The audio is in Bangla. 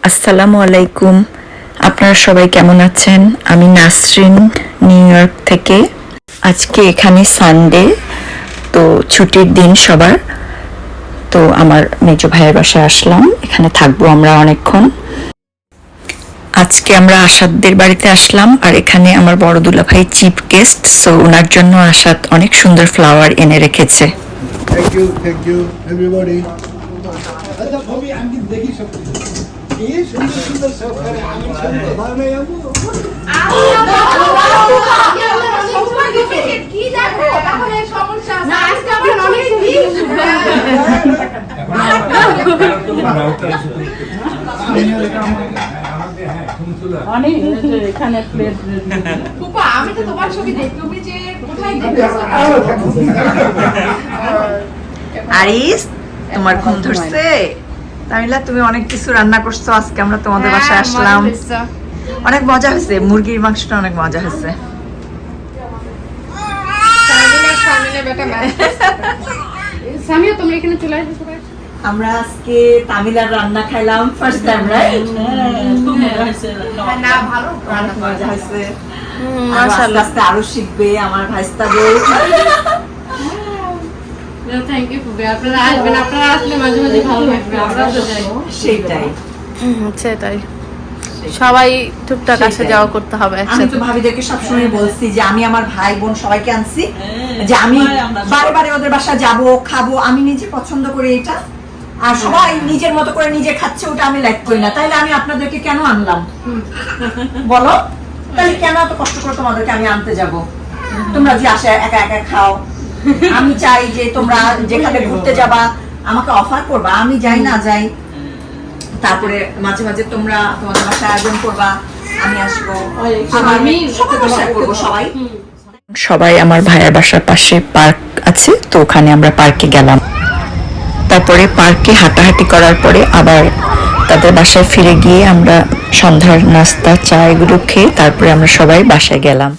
আসসালামু আলাইকুম। আপনারা সবাই কেমন আছেন? আমি নাসরিন, নিউ ইয়র্ক থেকে। আজকে এখানে সানডে, তো ছুটির দিন সবার। তো আমার মেজো ভাইয়ের বাসায় আসলাম, এখানে থাকবো আমরা অনেকক্ষণ। আজকে আমরা আসাদদের বাড়িতে আসলাম, আর এখানে আমার বড় দুলা ভাই চিফ গেস্ট, সো ওনার জন্য আসাদ অনেক সুন্দর ফ্লাওয়ার এনে রেখেছে। Thank you, everybody. अच्छा भाभी आंटी देखी सब ये सुंदर सुंदर सब करे आंटी सुंदर भाई मैं आऊँ কি দেখো তাহলে সমস্যা না আজকে আমরা অনেক দিন অনেক এখানে প্লেট কুপা আমি তো তোমার ছবি দেখি তুমি যে কোথায় দেখছো আরিস, তোমার ঘুম ধরছে? তামিলা, তুমি অনেক কিছু রান্না করছো আজকে, আমরা তোমাদের বাসায় আসলাম। অনেক মজা হয়েছে, মুরগির মাংসটা অনেক মজা হয়েছে। সামিয়া তোমরা এখানে চলে আসবে সবাই। আমরা আজকে তামিলার রান্না খাইলাম ফার্স্ট টাইম, রাইট? না ভালো মজা হয়েছে। মাশাআল্লাহ, আস্তে আরো শিখবে আমার ভাইস্তা বউ। থ্যাংক ইউ ফুবি, আপনারা আসবেন, আপনারা আসলে মাঝে মাঝে ভালো লাগবে। আমরা তো যাই সেটাই সেটাই, সবাই টুকটাক আসা যাওয়া করতে হবে আমি একসাথে। তো ভাবিদেরকে সবসময় বলছি যে আমি আমার ভাই বোন সবাইকে আনছি, যে আমি বারে বারে ওদের বাসা যাব, খাবো, আমি নিজে পছন্দ করি এটা। আর সবাই নিজের মতো করে নিজে খাচ্ছে, ওটা আমি লাইক করি না। তাইলে আমি আপনাদেরকে কেন আনলাম বলো? তাহলে কেন এত কষ্ট করে তোমাদেরকে আমি আনতে যাব? তোমরা যে আসে একা একা খাও। আমি চাই যে তোমরা যেখানে ঘুরতে যাবা আমাকে অফার করবা, আমি যাই না যাই। তারপরে মাঝে মাঝে তোমরা তোমাদের বাসায় আয়োজন করবা, আমি আসবো, আমি সবার বাসায় করবো। সবাই আমার ভাইয়ের বাসার পাশে পার্ক আছে, তো ওখানে আমরা পার্কে গেলাম। তারপরে পার্কে হাঁটাহাঁটি করার পরে আবার তাদের বাসায় ফিরে গিয়ে আমরা সন্ধ্যার নাস্তা, চা এগুলো খেয়ে তারপরে আমরা সবাই বাসায় গেলাম।